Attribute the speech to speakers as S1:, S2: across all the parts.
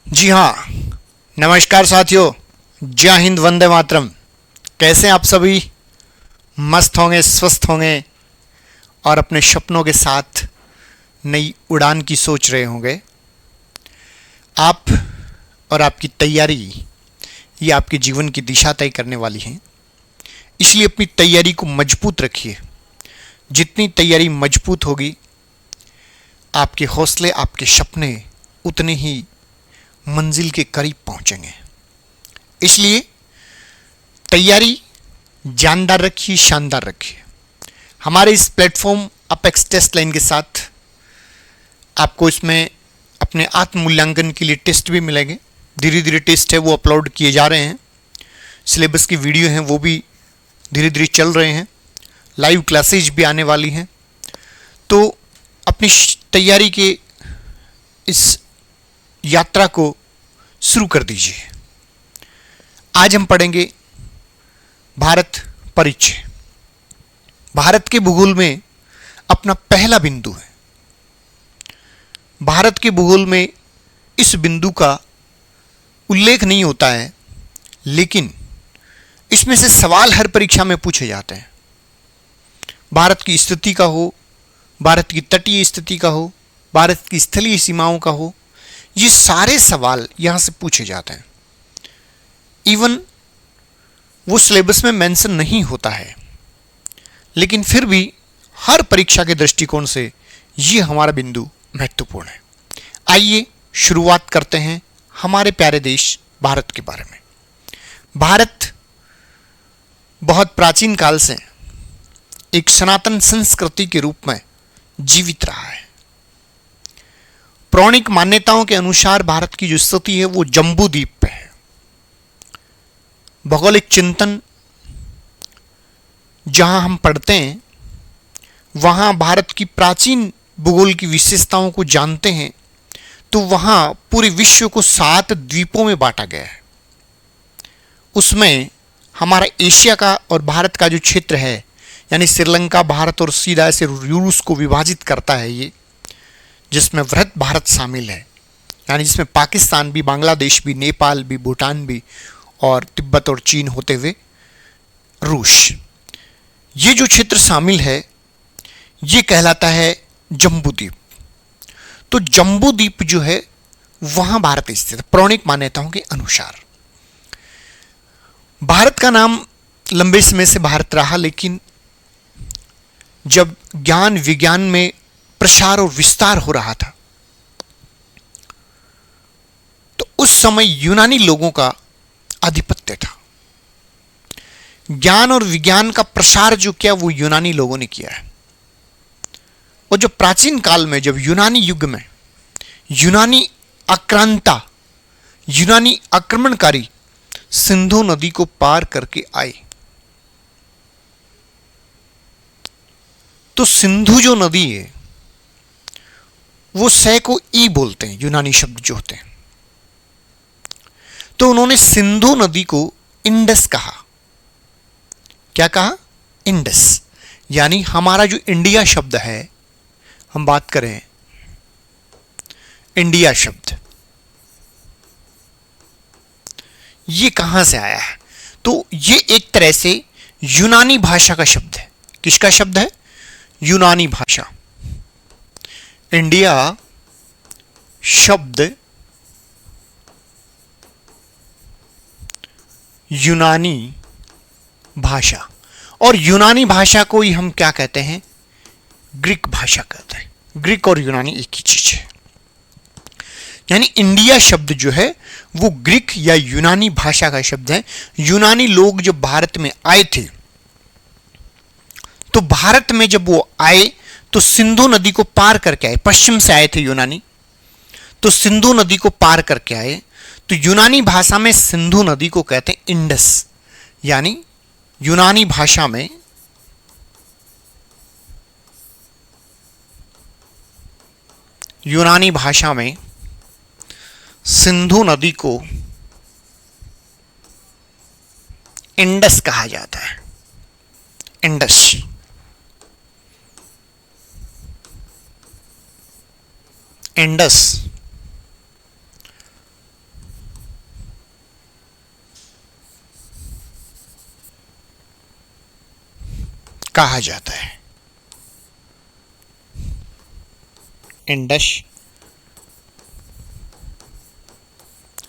S1: जी हाँ, नमस्कार साथियों। जय हिंद, वंदे मातरम। कैसे हैं आप सभी? मस्त होंगे, स्वस्थ होंगे और अपने सपनों के साथ नई उड़ान की सोच रहे होंगे। आप और आपकी तैयारी ये आपके जीवन की दिशा तय करने वाली है। इसलिए अपनी तैयारी को मजबूत रखिए। जितनी तैयारी मजबूत होगी, आपके हौसले, आपके सपने उतने ही मंजिल के करीब पहुंचेंगे। इसलिए तैयारी जानदार रखिए, शानदार रखिए। हमारे इस प्लेटफॉर्म अपेक्स टेस्ट लाइन के साथ आपको इसमें अपने आत्म मूल्यांकन के लिए टेस्ट भी मिलेंगे। धीरे धीरे टेस्ट है वो अपलोड किए जा रहे हैं। सिलेबस की वीडियो हैं वो भी धीरे धीरे चल रहे हैं। लाइव क्लासेज भी आने वाली हैं। तो अपनी तैयारी के इस यात्रा को शुरू कर दीजिए। आज हम पढ़ेंगे भारत परिचय। भारत के भूगोल में अपना पहला बिंदु है। भारत के भूगोल में इस बिंदु का उल्लेख नहीं होता है, लेकिन इसमें से सवाल हर परीक्षा में पूछे जाते हैं। भारत की स्थिति का हो, भारत की तटीय स्थिति का हो, भारत की स्थलीय सीमाओं का हो, ये सारे सवाल यहां से पूछे जाते हैं। इवन वो सिलेबस में मेंशन नहीं होता है, लेकिन फिर भी हर परीक्षा के दृष्टिकोण से ये हमारा बिंदु महत्वपूर्ण है। आइए शुरुआत करते हैं हमारे प्यारे देश भारत के बारे में। भारत बहुत प्राचीन काल से एक सनातन संस्कृति के रूप में जीवित रहा है। पौराणिक मान्यताओं के अनुसार भारत की जो स्थिति है वो जम्बू द्वीप पे है। भौगोलिक चिंतन जहां हम पढ़ते हैं, वहां भारत की प्राचीन भूगोल की विशेषताओं को जानते हैं, तो वहां पूरे विश्व को 7 द्वीपों में बांटा गया है। उसमें हमारा एशिया का और भारत का जो क्षेत्र है, यानी श्रीलंका, भारत और सीधा ऐसे रूस को विभाजित करता है ये, जिसमें वृहत भारत शामिल है, यानी जिसमें पाकिस्तान भी, बांग्लादेश भी, नेपाल भी, भूटान भी और तिब्बत और चीन होते हुए रूस, ये जो क्षेत्र शामिल है ये कहलाता है जम्बू द्वीप। तो जम्बू द्वीप जो है वहां भारत स्थित है पौराणिक मान्यताओं के अनुसार। भारत का नाम लंबे समय से भारत रहा, लेकिन जब ज्ञान विज्ञान में प्रसार और विस्तार हो रहा था, तो उस समय यूनानी लोगों का आधिपत्य था। ज्ञान और विज्ञान का प्रसार जो किया वो यूनानी लोगों ने किया है। और जो प्राचीन काल में, जब यूनानी युग में यूनानी आक्रांता, यूनानी आक्रमणकारी सिंधु नदी को पार करके आए, तो सिंधु जो नदी है वो सै को ई बोलते हैं, यूनानी शब्द जो होते हैं। तो उन्होंने सिंधु नदी को इंडस कहा। क्या कहा? इंडस। यानी हमारा जो इंडिया शब्द है, हम बात करें इंडिया शब्द, ये कहां से आया है? तो ये एक तरह से यूनानी भाषा का शब्द है। किसका शब्द है? यूनानी भाषा। इंडिया शब्द यूनानी भाषा, और यूनानी भाषा को ही हम क्या कहते हैं? ग्रीक भाषा कहते हैं। ग्रीक और यूनानी एक ही चीज है। यानी इंडिया शब्द जो है वो ग्रीक या यूनानी भाषा का शब्द है। यूनानी लोग जब भारत में आए थे, तो भारत में जब वो आए तो सिंधु नदी को पार करके आए। पश्चिम से आए थे यूनानी, तो सिंधु नदी को पार करके आए। तो यूनानी भाषा में सिंधु नदी को कहते हैं इंडस। यानी यूनानी भाषा में सिंधु नदी को इंडस कहा जाता है। इंडस। इंडस कहा जाता है? इंडस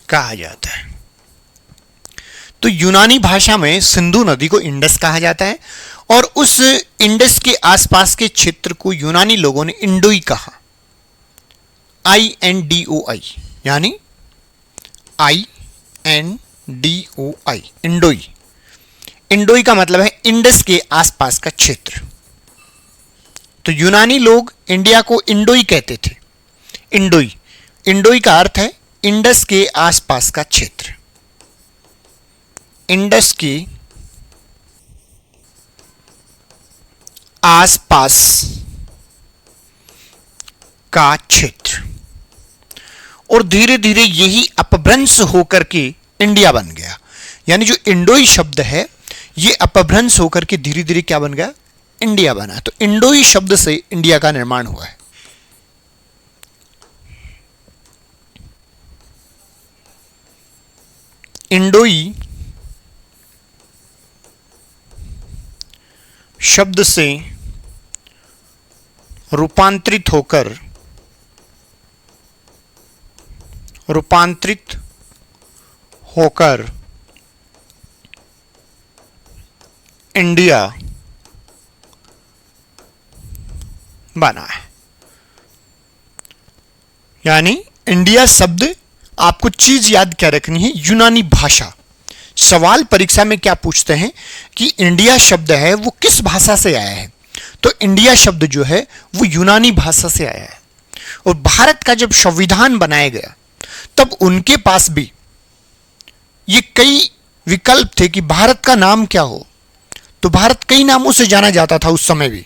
S1: कहा जाता है। तो यूनानी भाषा में सिंधु नदी को इंडस कहा जाता है और उस इंडस के आसपास के क्षेत्र को यूनानी लोगों ने इंडोई कहा। INDOI, यानी INDOI, इंडोई। इंडोई का मतलब है इंडस के आसपास का क्षेत्र। तो यूनानी लोग इंडिया को इंडोई कहते थे। इंडोई, इंडोई का अर्थ है इंडस के आसपास का क्षेत्र। इंडस के आसपास का क्षेत्र। और धीरे धीरे यही अपभ्रंश होकर के इंडिया बन गया। यानी जो इंडोई शब्द है ये अपभ्रंश होकर के धीरे धीरे क्या बन गया? इंडिया बना। तो इंडोई शब्द से इंडिया का निर्माण हुआ है। इंडोई शब्द से रूपांतरित होकर इंडिया बना है। यानी इंडिया शब्द, आपको चीज याद क्या रखनी है? यूनानी भाषा। सवाल परीक्षा में क्या पूछते हैं कि इंडिया शब्द है वो किस भाषा से आया है? तो इंडिया शब्द जो है वो यूनानी भाषा से आया है। और भारत का जब संविधान बनाया गया तब उनके पास भी ये कई विकल्प थे कि भारत का नाम क्या हो। तो भारत कई नामों से जाना जाता था उस समय भी,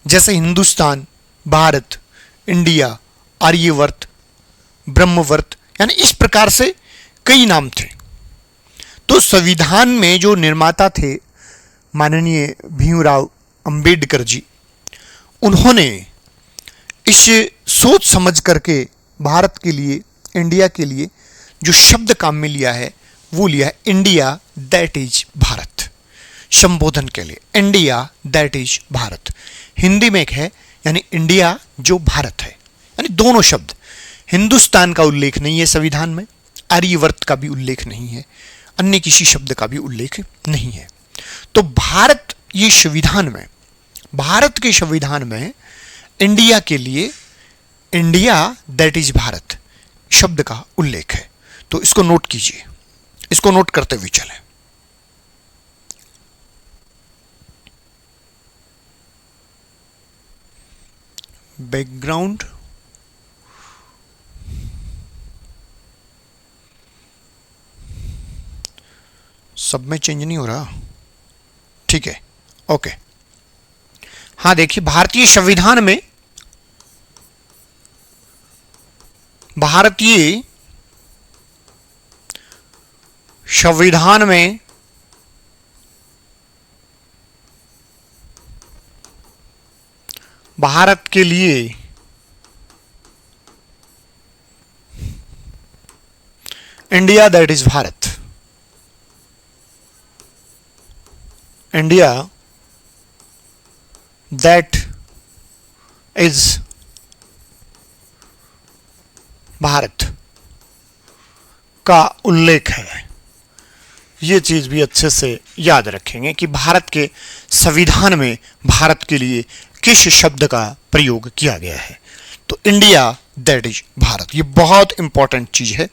S1: जैसे हिंदुस्तान, भारत, इंडिया, आर्यवर्त, ब्रह्मवर्त, यानी इस प्रकार से कई नाम थे। तो संविधान में जो निर्माता थे माननीय भीमराव अंबेडकर जी, उन्होंने इस सोच समझ करके भारत के लिए, इंडिया के लिए जो शब्द काम में लिया है वो लिया है इंडिया दैट इज भारत। संबोधन के लिए India that is Bharat. Hindi में एक है, यानी इंडिया जो भारत है, यानी दोनों शब्द। हिंदुस्तान का उल्लेख नहीं है संविधान में, आर्यवर्त का भी उल्लेख नहीं है, अन्य किसी शब्द का भी उल्लेख नहीं है। तो भारत, ये संविधान में, भारत के संविधान में इंडिया के लिए इंडिया दैट इज भारत शब्द का उल्लेख है। तो इसको नोट कीजिए, इसको नोट करते हुए चलें। बैकग्राउंड सब में चेंज नहीं हो रहा, ठीक है, ओके। हाँ देखिए, भारतीय संविधान में, भारतीय संविधान में भारत के लिए India that is Bharat, India that is Bharat का उल्लेख है। ये चीज भी अच्छे से याद रखेंगे कि भारत के संविधान में भारत के लिए किस शब्द का प्रयोग किया गया है। तो इंडिया दैट इज भारत, ये बहुत इंपॉर्टेंट चीज है।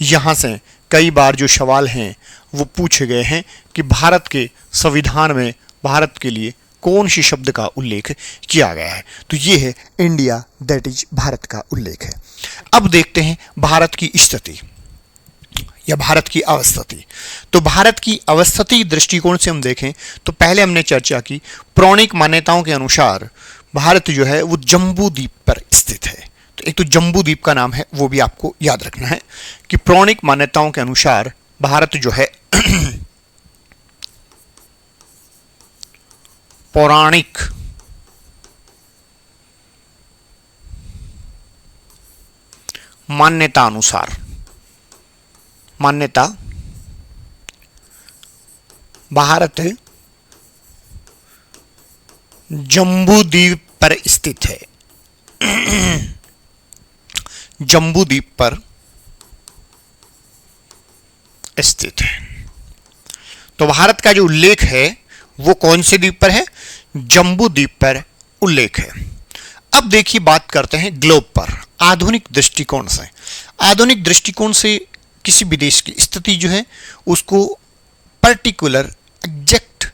S1: यहां से कई बार जो सवाल हैं वो पूछे गए हैं कि भारत के संविधान में भारत के लिए कौन सी शब्द का उल्लेख किया गया है। तो ये है इंडिया दैट इज भारत का उल्लेख है। अब देखते हैं भारत की स्थिति या भारत की अवस्थिति। तो भारत की अवस्थिति दृष्टिकोण से हम देखें तो पहले हमने चर्चा की, पौराणिक मान्यताओं के अनुसार भारत जो है वो जम्बू द्वीप पर स्थित है। तो एक तो जम्बू द्वीप का नाम है, वो भी आपको याद रखना है कि पौराणिक मान्यताओं के अनुसार भारत जो है पौराणिक मान्यता अनुसार, मान्यता भारत जम्बू द्वीप पर स्थित है। जम्बू द्वीप पर स्थित है। तो भारत का जो उल्लेख है वो कौन से द्वीप पर है? जम्बू द्वीप पर उल्लेख है। अब देखिए बात करते हैं ग्लोब पर आधुनिक दृष्टिकोण से। आधुनिक दृष्टिकोण से किसी भी देश की स्थिति जो है उसको पर्टिकुलर एग्जैक्ट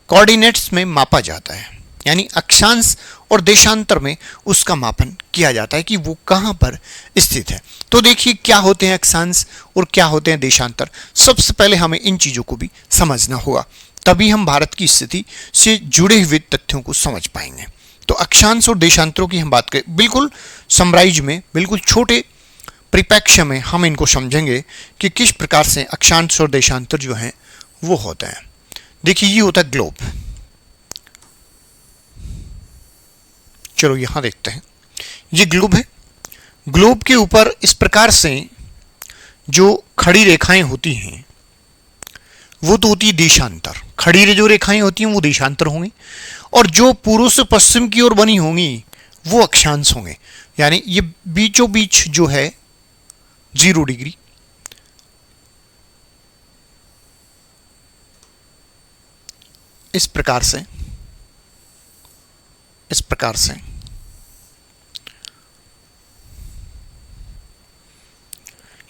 S1: कोऑर्डिनेट्स में मापा जाता है, यानी अक्षांश और देशांतर में उसका मापन किया जाता है कि वो कहाँ पर स्थित है। तो देखिए क्या होते हैं अक्षांश और क्या होते हैं देशांतर। सबसे पहले हमें इन चीज़ों को भी समझना होगा, तभी हम भारत की स्थिति से जुड़े हुए तथ्यों को समझ पाएंगे। तो अक्षांश और देशांतरों की हम बात करें बिल्कुल समराइज में, बिल्कुल छोटे परिप्रेक्ष्य में हम इनको समझेंगे कि किस प्रकार से अक्षांश और देशांतर जो हैं वो होते हैं। देखिए ये होता है ग्लोब। चलो यहां देखते हैं, ये ग्लोब है। ग्लोब के ऊपर इस प्रकार से जो खड़ी रेखाएं होती हैं वो तो होती है देशांतर। खड़ी जो रेखाएं होती हैं वो देशांतर होंगी, और जो पूर्व से पश्चिम की ओर बनी होंगी वो अक्षांश होंगे। यानी ये बीचों बीच जो है 0 डिग्री, इस प्रकार से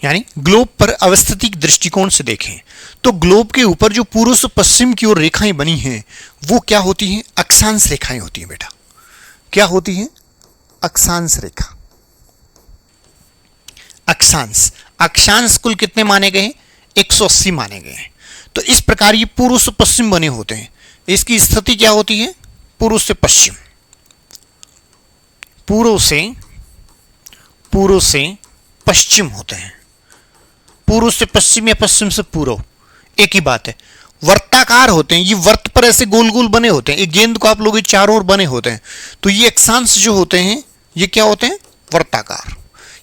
S1: यानी ग्लोब पर अवस्थितिक दृष्टिकोण से देखें तो ग्लोब के ऊपर जो पूर्व से पश्चिम की ओर रेखाएं बनी हैं वो क्या होती हैं? अक्षांश रेखाएं होती हैं बेटा। क्या होती हैं? अक्षांश रेखा। अक्षांश कुल कितने माने गए हैं? 180 माने गए हैं। तो इस प्रकार ये पूर्व से पश्चिम बने होते हैं। इसकी स्थिति क्या होती है? पूर्व से पश्चिम, पूर्व से पश्चिम होते हैं। पूर्व से पश्चिम या पश्चिम से पूर्व एक ही बात है। वर्ताकार होते हैं, ये वर्त पर ऐसे गोल गोल बने होते हैं। एक गेंद को आप लोग चारों ओर बने होते हैं। तो ये अक्षांश जो होते हैं ये क्या होते हैं? वर्ताकार।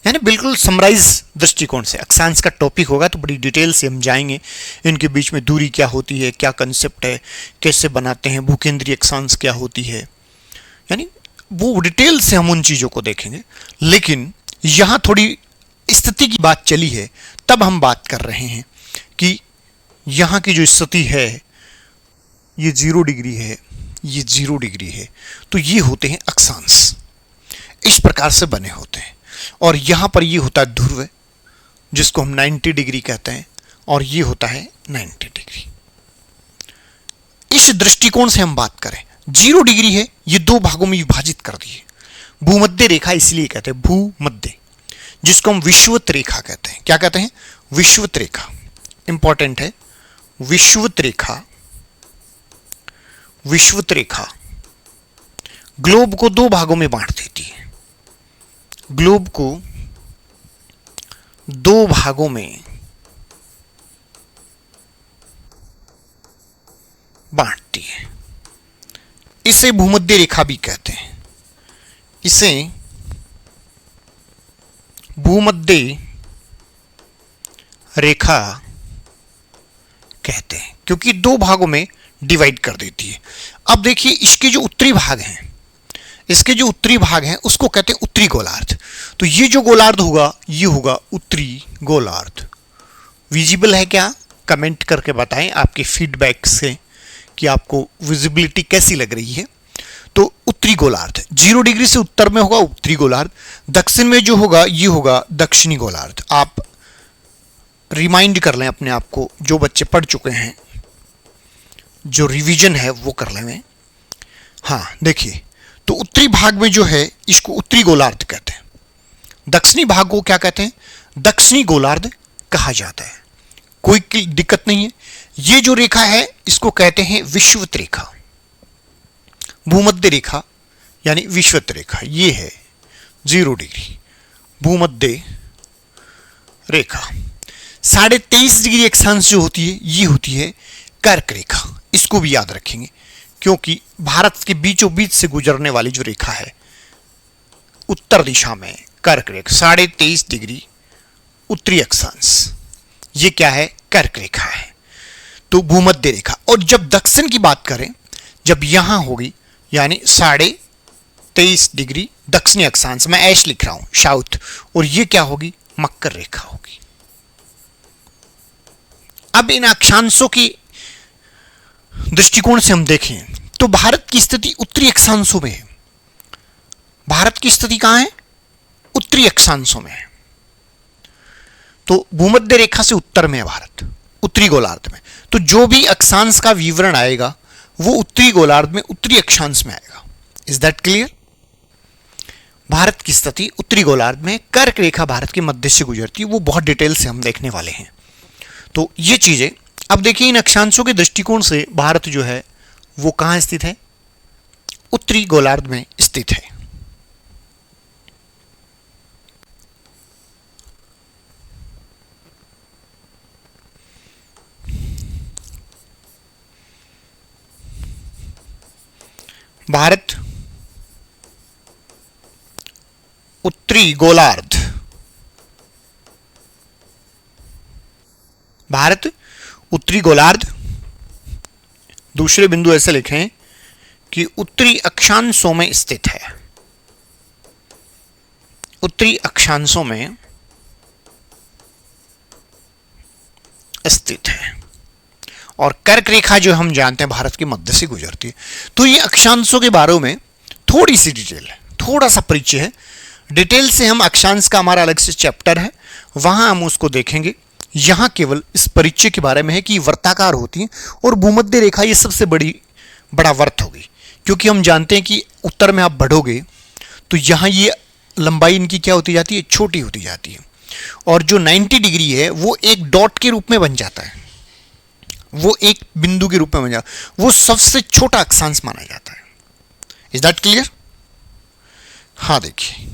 S1: यानी बिल्कुल समराइज दृष्टिकोण से अक्षांश का टॉपिक होगा तो बड़ी डिटेल से हम जाएंगे। इनके बीच में दूरी क्या होती है, क्या कंसेप्ट है, कैसे बनाते हैं, भूकेंद्रीय अक्षांश क्या होती है, यानी वो डिटेल से हम उन चीज़ों को देखेंगे। लेकिन यहाँ थोड़ी स्थिति की बात चली है, तब हम बात कर रहे हैं कि यहाँ की जो स्थिति है ये 0 डिग्री है, ये 0 डिग्री है। तो ये होते हैं अक्षांश, इस प्रकार से बने होते हैं। और यहाँ पर ये होता है ध्रुव जिसको हम 90 डिग्री कहते हैं, और ये होता है 90 डिग्री। इस दृष्टिकोण से हम बात करें 0 डिग्री है, ये 2 भागों में विभाजित कर दिए। भूमध्य रेखा इसलिए कहते हैं भूमध्य, जिसको हम विषुवत रेखा कहते हैं। क्या कहते हैं? विषुवत रेखा। इंपॉर्टेंट है, विषुवत रेखा। विषुवत रेखा ग्लोब को 2 भागों में बांट देती है। ग्लोब को 2 भागों में बांटती है। इसे भूमध्य रेखा भी कहते हैं। इसे भूमध्य रेखा कहते हैं क्योंकि 2 भागों में डिवाइड कर देती है। अब देखिए इसके जो उत्तरी भाग हैं, उसको कहते हैं उत्तरी गोलार्ध। तो ये जो गोलार्ध होगा ये होगा उत्तरी गोलार्ध। विजिबल है क्या? कमेंट करके बताएं आपके फीडबैक से कि आपको विजिबिलिटी कैसी लग रही है। तो उत्तरी गोलार्ध 0 डिग्री से उत्तर में होगा उत्तरी गोलार्ध। दक्षिण में जो होगा ये होगा दक्षिणी गोलार्ध। आप रिमाइंड कर लें अपने आप को, जो बच्चे पढ़ चुके हैं, जो रिवीजन है वो कर लें। हाँ देखिए, तो उत्तरी भाग में जो है इसको उत्तरी गोलार्ध कहते हैं। दक्षिणी भाग को क्या कहते हैं? दक्षिणी गोलार्ध कहा जाता है। कोई दिक्कत नहीं है। ये जो रेखा है इसको कहते हैं विषुवत रेखा। भूमध्य रेखा यानी विषुवत रेखा ये है 0 डिग्री भूमध्य रेखा। 23.5 डिग्री अक्षांश जो होती है ये होती है कर्क रेखा। इसको भी याद रखेंगे क्योंकि भारत के बीचों बीच से गुजरने वाली जो रेखा है उत्तर दिशा में कर्क रेखा 23.5 डिग्री उत्तरी अक्षांश, ये क्या है? कर्क रेखा है। तो भूमध्य रेखा। और जब दक्षिण की बात करें, जब यहां होगी यानी 23.5 डिग्री दक्षिणी अक्षांश, मैं ऐश लिख रहा हूं साउथ, और ये क्या होगी, मकर रेखा होगी। अब इन अक्षांशों की दृष्टिकोण से हम देखें तो भारत की स्थिति उत्तरी अक्षांशों में है। भारत की स्थिति कहां है, उत्तरी अक्षांशों में है। तो भूमध्य रेखा से उत्तर में है भारत, उत्तरी गोलार्ध में। तो जो भी अक्षांश का विवरण आएगा वो उत्तरी गोलार्ध में, उत्तरी अक्षांश में आएगा। Is that clear? भारत की स्थिति उत्तरी गोलार्ध में, कर्क रेखा भारत के मध्य से गुजरती है, वो बहुत डिटेल से हम देखने वाले हैं। तो ये चीजें अब देखिए, इन अक्षांशों के दृष्टिकोण से भारत जो है वो कहां स्थित है, उत्तरी गोलार्ध में स्थित है। भारत उत्तरी गोलार्ध, भारत उत्तरी गोलार्ध, दूसरे बिंदु ऐसे लिखें कि उत्तरी अक्षांशों में स्थित है, उत्तरी अक्षांशों में स्थित है। और कर्क रेखा जो हम जानते हैं भारत के मध्य से गुजरती है। तो ये अक्षांशों के बारे में थोड़ी सी डिटेल है, थोड़ा सा परिचय है। डिटेल से हम अक्षांश का हमारा अलग से चैप्टर है, वहां हम उसको देखेंगे। यहां केवल इस परिचय के बारे में है कि वर्ताकार होती है और भूमध्य रेखा ये सबसे बड़ा वर्त होगी, क्योंकि हम जानते हैं कि उत्तर में आप बढ़ोगे तो यहां ये लंबाई इनकी क्या होती जाती है, छोटी होती जाती है। और जो 90 डिग्री है वो एक डॉट के रूप में बन जाता है, वो एक बिंदु के रूप में बन जाता है, वो सबसे छोटा अक्षांश माना जाता है। Is that clear? हाँ, देखिए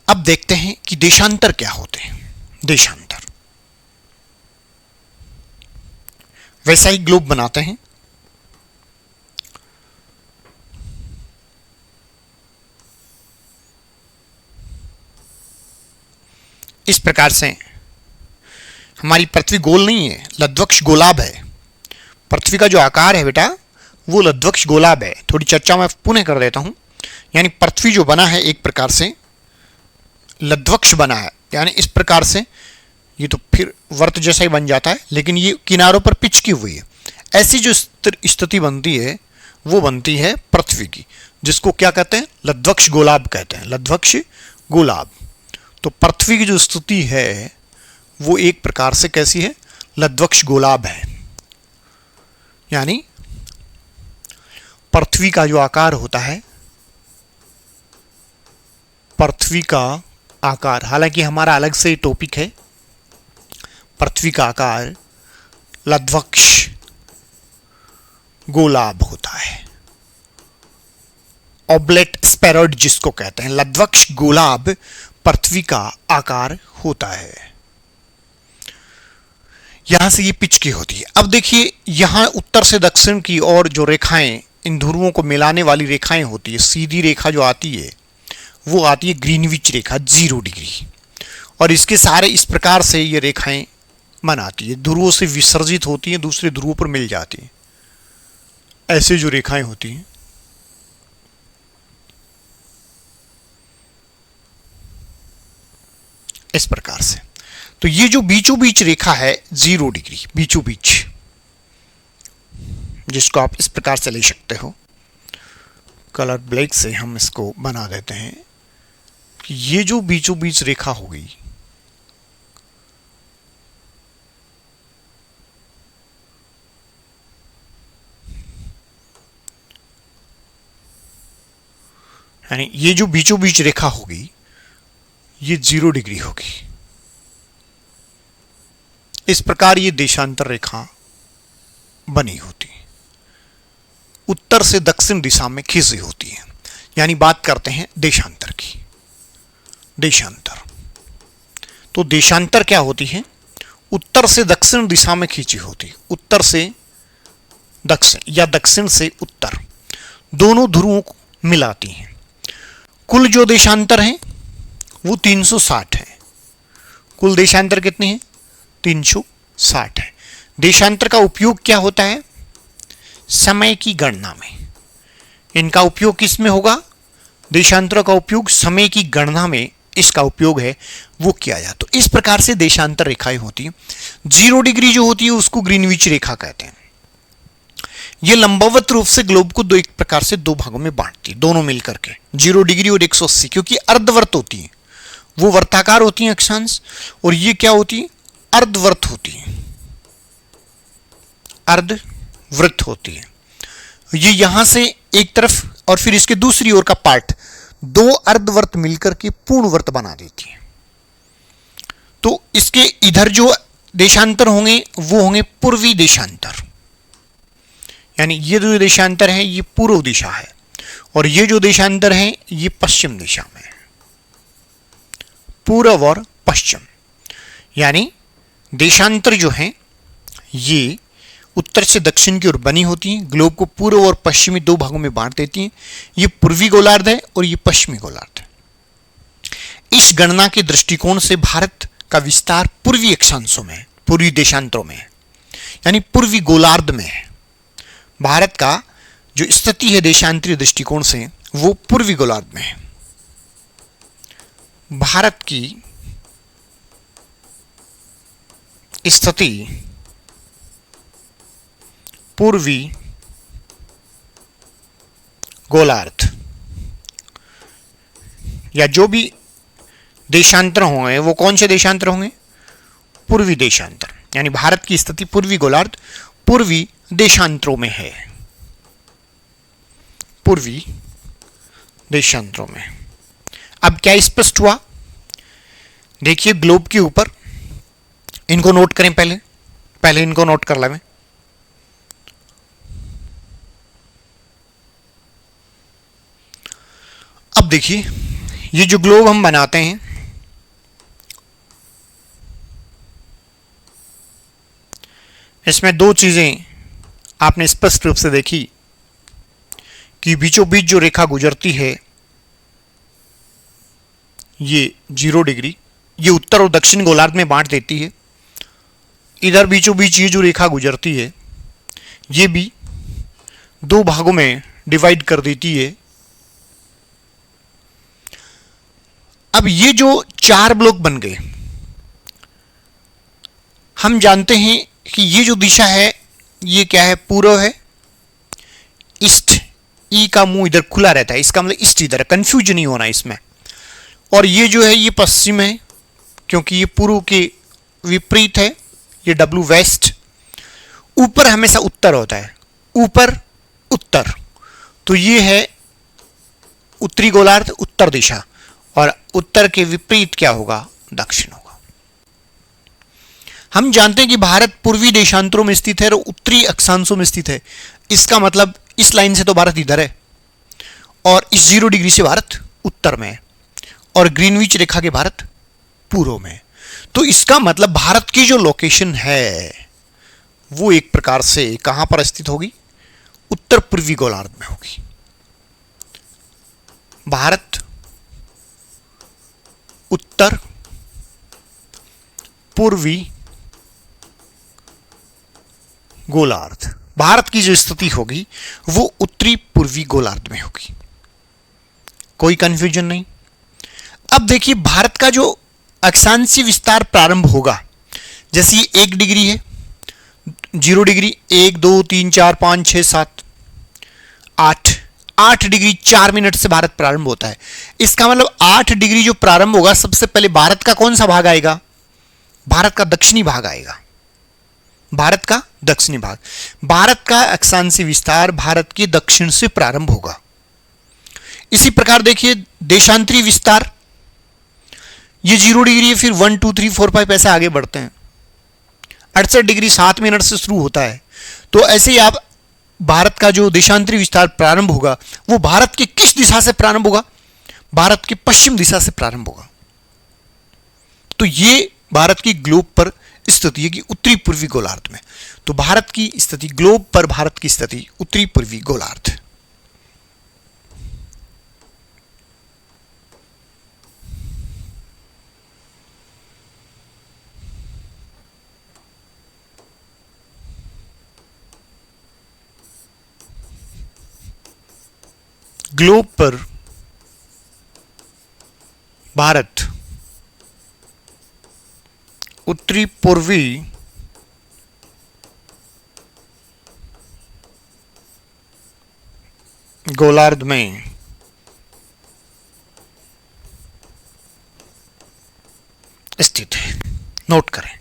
S1: अब देखते हैं कि देशांतर क्या होते हैं। देशांतर वैसा ही ग्लोब बनाते हैं। इस प्रकार से हमारी पृथ्वी गोल नहीं है, लद्वक्ष गोलाभ है। पृथ्वी का जो आकार है बेटा वो लद्वक्ष गोलाभ है। थोड़ी चर्चा मैं पुनः कर देता हूं। यानी पृथ्वी जो बना है एक प्रकार से लद्वक्ष बना है, यानी इस प्रकार से ये तो फिर वर्त जैसा ही बन जाता है, लेकिन ये किनारों पर पिचकी हुई है। ऐसी जो स्थिति बनती है वो बनती है पृथ्वी की, जिसको क्या कहते हैं, लद्वक्ष गोलाभ कहते हैं, लद्वक्ष गोलाभ। तो पृथ्वी की जो स्थिति है वो एक प्रकार से कैसी है, लद्वक्ष गोलाभ है। यानी पृथ्वी का जो आकार होता है, पृथ्वी का आकार, हालांकि हमारा अलग से टॉपिक है, पृथ्वी का आकार लद्वक्ष गोलाभ होता है, ऑब्लेट स्फेरॉइड जिसको कहते हैं। लद्वक्ष गोलाभ पृथ्वी का आकार होता है। यहां से ये पिचकी होती है। अब देखिए यहां उत्तर से दक्षिण की ओर जो रेखाएं, इन ध्रुवों को मिलाने वाली रेखाएं होती है, सीधी रेखा जो आती है वो आती है ग्रीनविच रेखा 0 डिग्री, और इसके सारे इस प्रकार से ये रेखाएं बनाती है, ध्रुवों से विसर्जित होती हैं, दूसरे ध्रुवों पर मिल जाती हैं। ऐसे जो रेखाएं होती हैं इस प्रकार से। तो ये जो बीचों बीच रेखा है 0 डिग्री बीचों बीच, जिसको आप इस प्रकार से ले सकते हो, कलर ब्लैक से हम इसको बना देते हैं कि ये जो बीचों बीच रेखा होगी यानी ये जो बीचों बीच रेखा होगी ये 0 डिग्री होगी। इस प्रकार ये देशांतर रेखा बनी होती है, उत्तर से दक्षिण दिशा में खींची होती है। यानी बात करते हैं देशांतर की। देशांतर, तो देशांतर क्या होती है, उत्तर से दक्षिण दिशा में खींची होती है, उत्तर से दक्षिण या दक्षिण से उत्तर, दोनों ध्रुवों को मिलाती हैं। कुल जो देशांतर है वो 360 है। कुल देशांतर कितने हैं, 360 है। देशांतर का उपयोग क्या होता है, समय की गणना में। इनका उपयोग किस में होगा? देशांतरों का उपयोग समय की गणना में इसका उपयोग है वो किया जाए। तो इस प्रकार से देशांतर रेखाएं होती हैं। 0 डिग्री जो होती है उसको ग्रीनविच रेखा कहते हैं। ये लंबवत रूप से ग्लोब को एक प्रकार से दो भागों में बांटती है, दोनों मिलकर के 0 डिग्री और 180, क्योंकि अर्धवर्त होती है, वो वर्ताकार होती हैं अक्षांश, और ये क्या होती है? अर्धवर्त होती है, अर्धवृत्त होती है। ये यहां से एक तरफ और फिर इसके दूसरी ओर का पार्ट, दो अर्धवर्त मिलकर के पूर्णवर्त बना देती है। तो इसके इधर जो देशांतर होंगे वो होंगे पूर्वी देशांतर, यानी ये जो देशांतर है ये पूर्व दिशा है, और ये जो देशांतर है ये पश्चिम दिशा में है, पूर्व और पश्चिम। यानी देशांतर जो है ये उत्तर से दक्षिण की ओर बनी होती हैं, ग्लोब को पूर्व और पश्चिमी दो भागों में बांट देती हैं। ये पूर्वी गोलार्ध है और ये पश्चिमी गोलार्ध है। इस गणना के दृष्टिकोण से भारत का विस्तार पूर्वी अक्षांशों में, पूर्वी देशांतरों में है, यानी पूर्वी गोलार्ध में है। भारत का जो स्थिति है देशांतरीय दृष्टिकोण से वो पूर्वी गोलार्ध में है। भारत की स्थिति पूर्वी गोलार्ध, या जो भी देशांतर होंगे वो कौन से देशांतर होंगे? पूर्वी देशांतर। यानी भारत की स्थिति पूर्वी गोलार्ध पूर्वी देशांतरों में है, पूर्वी देशांतरों में। अब क्या स्पष्ट हुआ? देखिए ग्लोब के ऊपर, इनको नोट करें, पहले इनको नोट कर लें। अब देखिए ये जो ग्लोब हम बनाते हैं, इसमें दो चीजें आपने स्पष्ट रूप से देखी कि बीचों बीच जो रेखा गुजरती है ये 0 डिग्री, ये उत्तर और दक्षिण गोलार्ध में बांट देती है। इधर बीचों बीच ये जो रेखा गुजरती है ये भी दो भागों में डिवाइड कर देती है। अब ये जो चार ब्लॉक बन गए, हम जानते हैं कि ये जो दिशा है ये क्या है? पूर्व है, ईस्ट, ई का मुंह इधर खुला रहता है, इसका मतलब ईस्ट इधर है, कंफ्यूज नहीं होना इसमें। और ये जो है ये पश्चिम है, क्योंकि ये पूर्व के विपरीत है, ये डब्ल्यू वेस्ट। ऊपर हमेशा उत्तर होता है, ऊपर उत्तर, तो ये है उत्तरी गोलार्ध, उत्तर दिशा, और उत्तर के विपरीत क्या होगा? दक्षिण होगा। हम जानते हैं कि भारत पूर्वी देशांतरों में स्थित है और उत्तरी अक्षांशों में स्थित है। इसका मतलब इस लाइन से तो भारत इधर है, और इस 0 डिग्री से भारत उत्तर में है, और ग्रीनविच रेखा के भारत पूर्व में है। तो इसका मतलब भारत की जो लोकेशन है वो एक प्रकार से कहां पर स्थित होगी? उत्तर पूर्वी गोलार्ध में होगी। भारत उत्तर पूर्वी गोलार्ध, भारत की जो स्थिति होगी वो उत्तरी पूर्वी गोलार्ध में होगी। कोई कंफ्यूजन नहीं। अब देखिए भारत का जो अक्षांशीय विस्तार प्रारंभ होगा, जैसे ये 1 डिग्री है, 0 डिग्री, 1 2 3 4 5 6 7 8, 8 डिग्री 4 मिनट से भारत प्रारंभ होता है। इसका मतलब 8 डिग्री जो प्रारंभ होगा, सबसे पहले भारत का कौन सा भाग आएगा? भारत का दक्षिणी भाग आएगा, भारत का दक्षिणी भाग। भारत का अक्षांशीय विस्तार भारत के दक्षिण से प्रारंभ होगा। इसी प्रकार देखिए देशांतरी विस्तार, ये 0 डिग्री है, फिर 1 2 3 4 5 ऐसे आगे बढ़ते हैं। 68 डिग्री 7 मिनट से शुरू होता है। तो ऐसे ही आप भारत का जो देशांतरी विस्तार प्रारंभ होगा वो भारत की किस दिशा से प्रारंभ होगा? भारत की पश्चिम दिशा से प्रारंभ होगा। तो ये भारत की ग्लोब पर स्थिति है कि उत्तरी पूर्वी गोलार्ध में। तो भारत की स्थिति, ग्लोब पर भारत की स्थिति उत्तरी पूर्वी गोलार्ध। ग्लोब पर भारत उत्तरी पूर्वी गोलार्ध में स्थित है। नोट करें,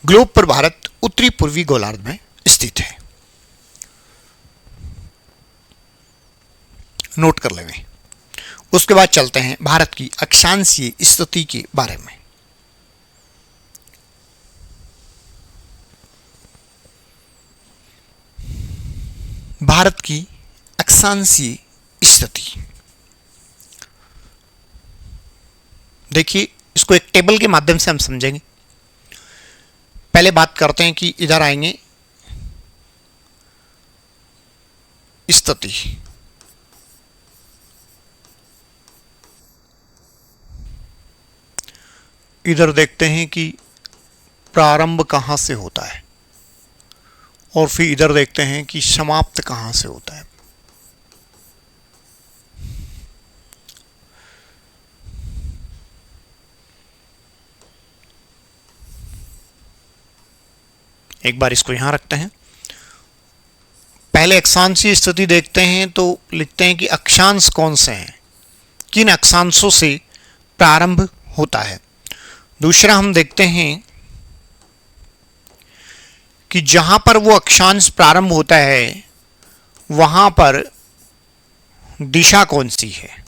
S1: ग्लोब पर भारत उत्तरी पूर्वी गोलार्ध में स्थित है। नोट कर लेंगे। उसके बाद चलते हैं भारत की अक्षांशीय स्थिति के बारे में। भारत की अक्षांशीय स्थिति देखिए, इसको एक टेबल के माध्यम से हम समझेंगे। पहले बात करते हैं कि इधर आएंगे स्थिति, इधर देखते हैं कि प्रारंभ कहां से होता है और फिर इधर देखते हैं कि समाप्त कहां से होता है। एक बार इसको यहां रखते हैं। पहले अक्षांशीय स्थिति देखते हैं तो लिखते हैं कि अक्षांश कौन से हैं, किन अक्षांशों से प्रारंभ होता है। दूसरा हम देखते हैं कि जहां पर वो अक्षांश प्रारंभ होता है वहां पर दिशा कौन सी है।